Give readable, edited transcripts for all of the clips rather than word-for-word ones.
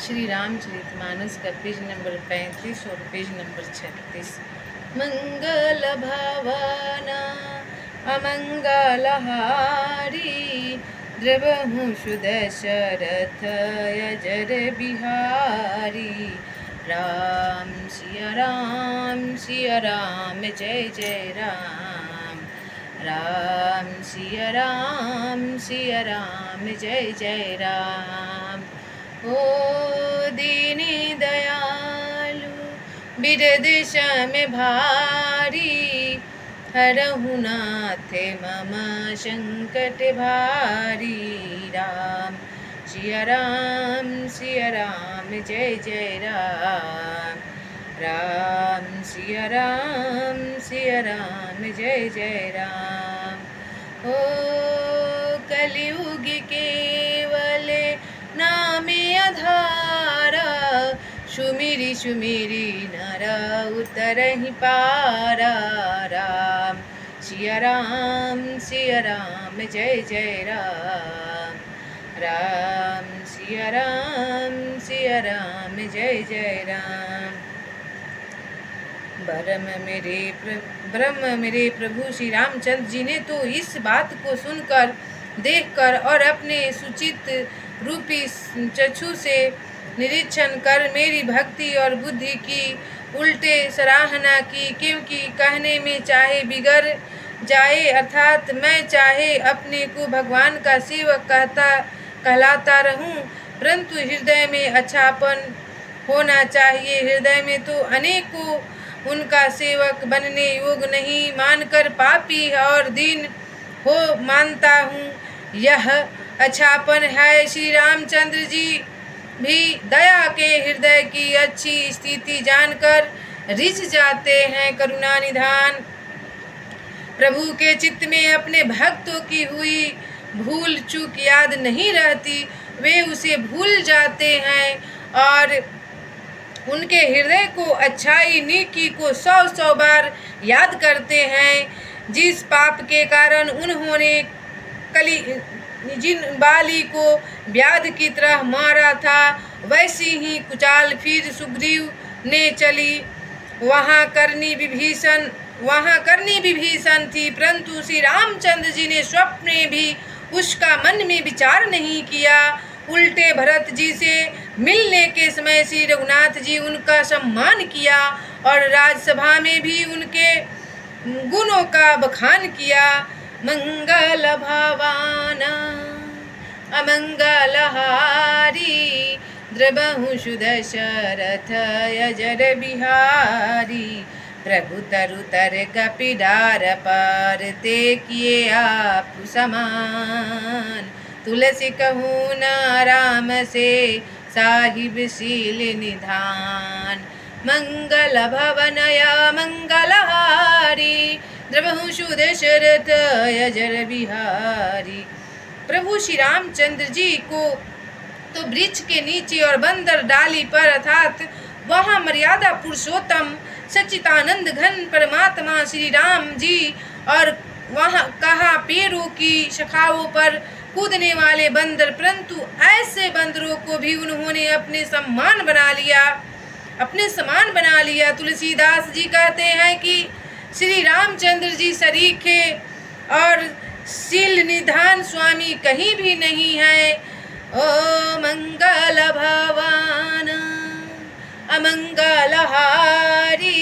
श्री रामचरितमानस का page number 35 और page number 36। मंगल भावना अमंगलहारी द्रवहु सुदशरथ अजर बिहारी। राम सिया राम जय जय राम। राम सिया राम जय जय राम। ओ दीनी दयालु बिरद सम भारी हरहु नाथ मम संकट भारी। राम सिया राम जय जय राम। राम सिया राम जय जय राम। ओ कलियुग केवल नामे आधारा सुमिरी सुमिरी नर उतरहि पारा। राम सिया राम जय जय राम। राम सिया राम जय जय राम। ब्रह्म मेरे प्रभु श्री रामचंद्र जी ने तो इस बात को सुनकर देखकर और अपने सुचित रूपी चक्षु से निरीक्षण कर मेरी भक्ति और बुद्धि की उल्टे सराहना की, क्योंकि कहने में चाहे बिगड़ जाए अर्थात मैं चाहे अपने को भगवान का सेवक कहलाता रहूं, परंतु हृदय में अच्छापन होना चाहिए। हृदय में तो अनेकों उनका सेवक बनने योग्य नहीं मानकर पापी और दीन हो मानता हूँ, यह अच्छापन है। श्री रामचंद्र जी भी दया के हृदय की अच्छी स्थिति जानकर रिझ जाते हैं। करुणा निधान प्रभु के चित्त में अपने भक्तों की हुई भूल चूक याद नहीं रहती, वे उसे भूल जाते हैं और उनके हृदय को अच्छाई नेकी को 100 बार याद करते हैं। जिस पाप के कारण उन्होंने जिन बाली को व्याध की तरह मारा था, वैसी ही कुचाल फिर सुग्रीव ने चली। वहाँ करनी विभीषण थी, परंतु श्री रामचंद्र जी ने स्वप्न में भी उसका मन में विचार नहीं किया। उल्टे भरत जी से मिलने के समय श्री रघुनाथ जी उनका सम्मान किया और राजसभा में भी उनके गुणों का बखान किया। मंगल भावना अमंगलहारी द्रवहु सुदशरथ अजर बिहारी। प्रभु तरु तर कपिडार पार ते किए आप समान। तुलसी कहूँ न राम से साहिब शील निधान। मंगल भवनया मंगलहारी द्रवहु सुदशरथ अजर बिहारी। प्रभु श्री रामचंद्र जी को तो वृक्ष के नीचे और बंदर डाली पर अर्थात वहाँ मर्यादा पुरुषोत्तम सच्चिदानंद घन परमात्मा श्री राम जी और वहाँ कहा पेड़ों की शाखाओं पर कूदने वाले बंदर, परंतु ऐसे बंदरों को भी उन्होंने अपने समान बना लिया। तुलसीदास जी कहते हैं कि श्री रामचंद्र जी सरीखे और शील निधान स्वामी कहीं भी नहीं है। ओ मंगल भवाना अमंगलहारी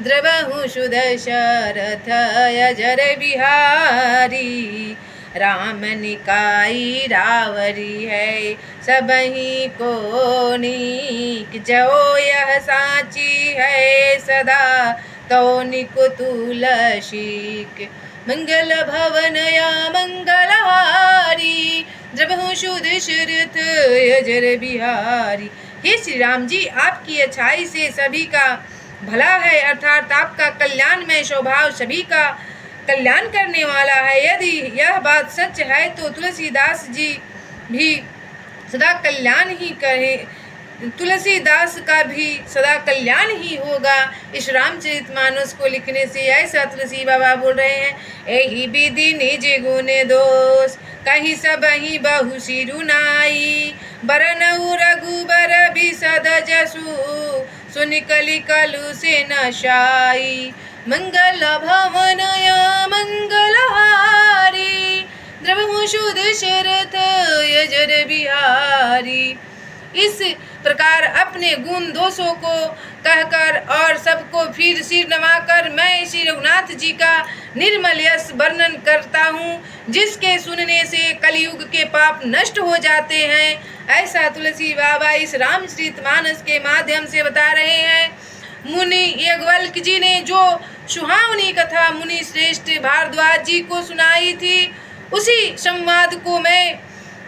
द्रवहु सुदशरथ अजर बिहारी। राम निकाई रावरी है सबही को नीक, जो यह साची है सदा तो निको तुलसीक। मंगल भवनया मंगलहारी द्रवहु सुदशरथ अजर बिहारी। हे श्री राम जी, आपकी अच्छाई से सभी का भला है, अर्थात आपका कल्याणमय स्वभाव सभी का कल्याण करने वाला है। यदि यह बात सच है तो तुलसीदास जी भी सदा कल्याण ही करे, तुलसीदास का भी सदा कल्याण ही होगा। इस रामचरितमानस को लिखने से ऐसा तुलसी बाबा बोल रहे हैं। एहि विधि निज गुण दोष कहीं सब ही बहु सिरुनाई, बरनऊ रघुबर सुन कलि कलु से नशाई। मंगल भवनया मंगलहारी, द्रवहु दशरथ यजर बिहारी। इस प्रकार अपने गुण दोषों को कहकर और सबको फिर सिर नवाकर मैं श्री रघुनाथ जी का निर्मल यश वर्णन करता हूँ, जिसके सुनने से कलयुग के पाप नष्ट हो जाते हैं। ऐसा तुलसी बाबा इस रामचरितमानस के माध्यम से बता रहे हैं। मुनि याज्ञवल्क्य जी ने जो सुहावनी कथा मुनि श्रेष्ठ भारद्वाज जी को सुनाई थी, उसी संवाद को मैं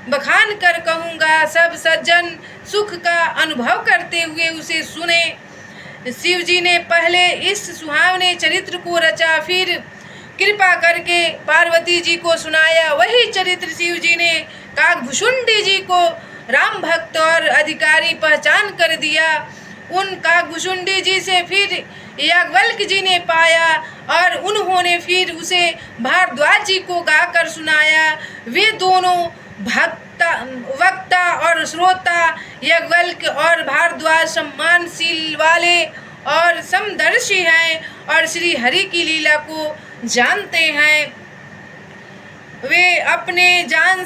बखान कर कहूँगा। सब सज्जन सुख का अनुभव करते हुए उसे सुने। शिव जी ने पहले इस सुहावने चरित्र को रचा, फिर कृपा करके पार्वती जी को सुनाया। वही चरित्र शिव जी ने काकभुशुंडी जी को राम भक्त और अधिकारी पहचान कर दिया। उन काकभुशुंडी जी से फिर याज्ञवल्क्य जी ने पाया और उन्होंने फिर उसे भारद्वाज जी को गाकर सुनाया। वे दोनों वक्ता और श्रोता याज्ञवल्क्य और भारद्वाज सम्मानशील वाले और समदर्शी हैं और श्री हरि की लीला को जानते हैं। वे अपने ज्ञान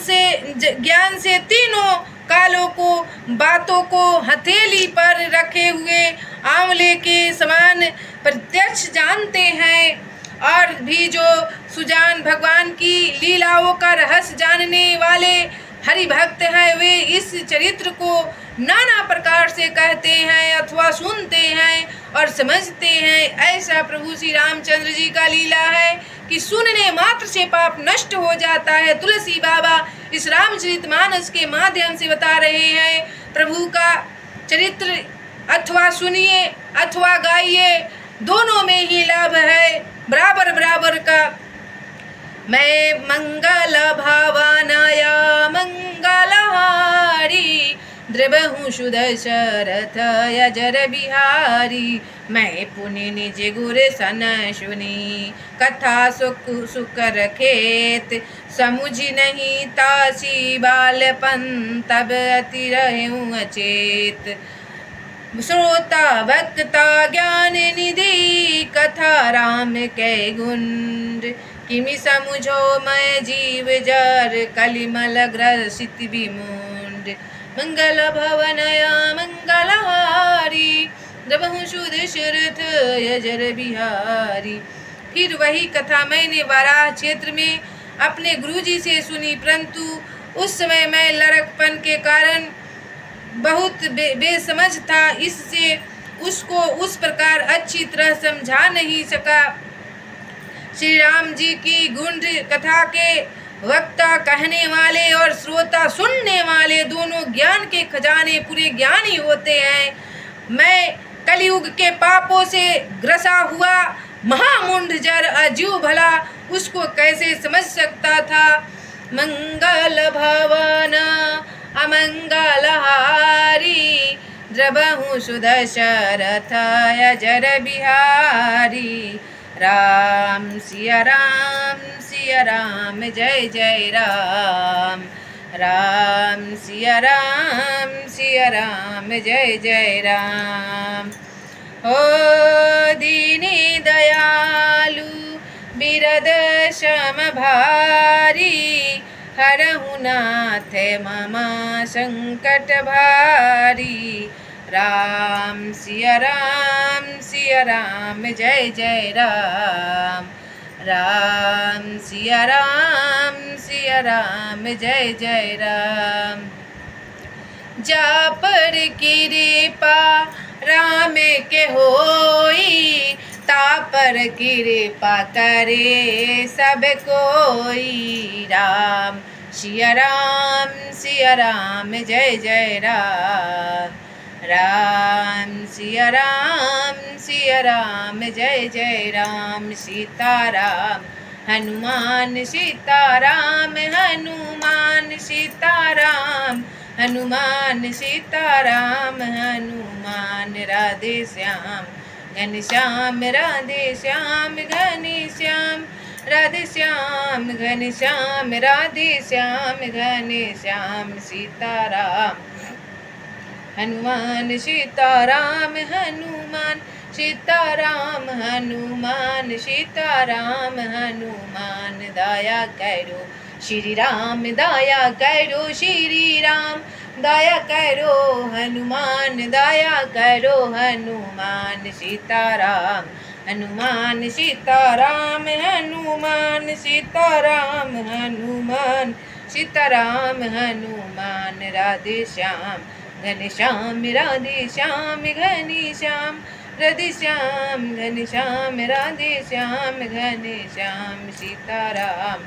से तीनों कालों को बातों को हथेली पर रखे हुए आंवले के समान प्रत्यक्ष जानते हैं। और भी जो सुजान भगवान की लीलाओं का रहस्य जानने वाले हरि भक्त हैं, वे इस चरित्र को नाना प्रकार से कहते हैं अथवा सुनते हैं और समझते हैं। ऐसा प्रभु श्री रामचंद्र जी का लीला है कि सुनने मात्र से पाप नष्ट हो जाता है। तुलसी बाबा इस रामचरितमानस के माध्यम से बता रहे हैं प्रभु का चरित्र। अथवा सुनिए अथवा गाइए, दोनों में ही लाभ है बराबर बराबर का। मैं मंगल भावनया मंगलहारी, द्रवहु दशरथ यजर बिहारी। मैं पुनि निज गुर सन सुनी, कथा सुख रखेत समुझ नहीं तासी बालपन तब अति रहूं अचेत। श्रोता वक्ता ज्ञान निधि, कथा राम के गुण किमि समुझो मैं जीव जर कलिमल ग्रसित विमुंड। मंगल भवनया मंगलहारी, द्रवहु दशरथ यजर बिहारी। फिर वही कथा मैंने वाराह क्षेत्र में अपने गुरुजी से सुनी, परंतु उस समय मैं लड़कपन के कारण बहुत बेसमझ था, इससे उसको उस प्रकार अच्छी तरह समझा नहीं सका। श्री राम जी की गुण कथा के वक्ता कहने वाले और श्रोता सुनने वाले दोनों ज्ञान के खजाने पूरे ज्ञानी होते हैं। मैं कलयुग के पापों से ग्रसा हुआ महामुंड जर अजीव भला उसको कैसे समझ सकता था। मंगल भवन अमंगलहारी, द्रवहु दशरथ यजर बिहारी। राम सिया राम जय जय राम। राम सिया राम जय जय राम। ओ दीनी दयालु बिरद शम भारी, हरहु नाथ मम संकट भारी। राम सिया राम जय जय राम। राम सिया राम जय जय राम। जा पर कृपा राम के होई, ता पर कृपा करे सब कोई। राम सिया राम जय जय राम। राम सिया राम जय जय राम। सीताराम हनुमान सीताराम, हनुमान सीताराम, हनुमान सीताराम, हनुमान राधे श्याम घनश्याम, राधे श्याम घनश्याम, राधे श्याम घनश्याम, राधे श्याम घनश्याम। सीताराम हनुमान सीताराम हनुमान सीताराम हनुमान सीताराम हनुमान दया करो श्री राम दया करो श्री राम दया करो हनुमान दया करो हनुमान सीताराम हनुमान सीताराम हनुमान सीताराम हनुमान सीताराम हनुमान राधे श्याम घनश्याम राधे श्याम घनश्याम राधे श्याम घनश्याम राधे श्याम घनश्याम सीताराम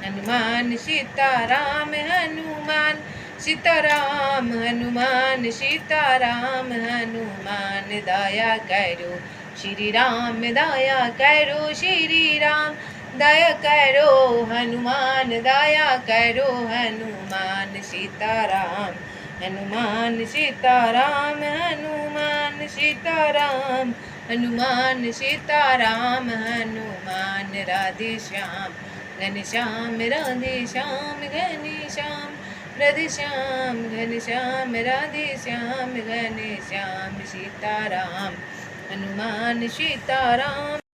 हनुमान सीताराम हनुमान सीताराम हनुमान सीताराम हनुमान दया करो श्री राम दया करो श्री राम दया करो हनुमान दया करो हनुमान सीताराम हनुमान सीताराम हनुमान सीताराम हनुमान सीताराम हनुमान राधे श्याम घनश्याम राधे श्याम घनश्याम राधे श्याम घनश्याम राधे श्याम घनश्याम सीताराम हनुमान सीताराम।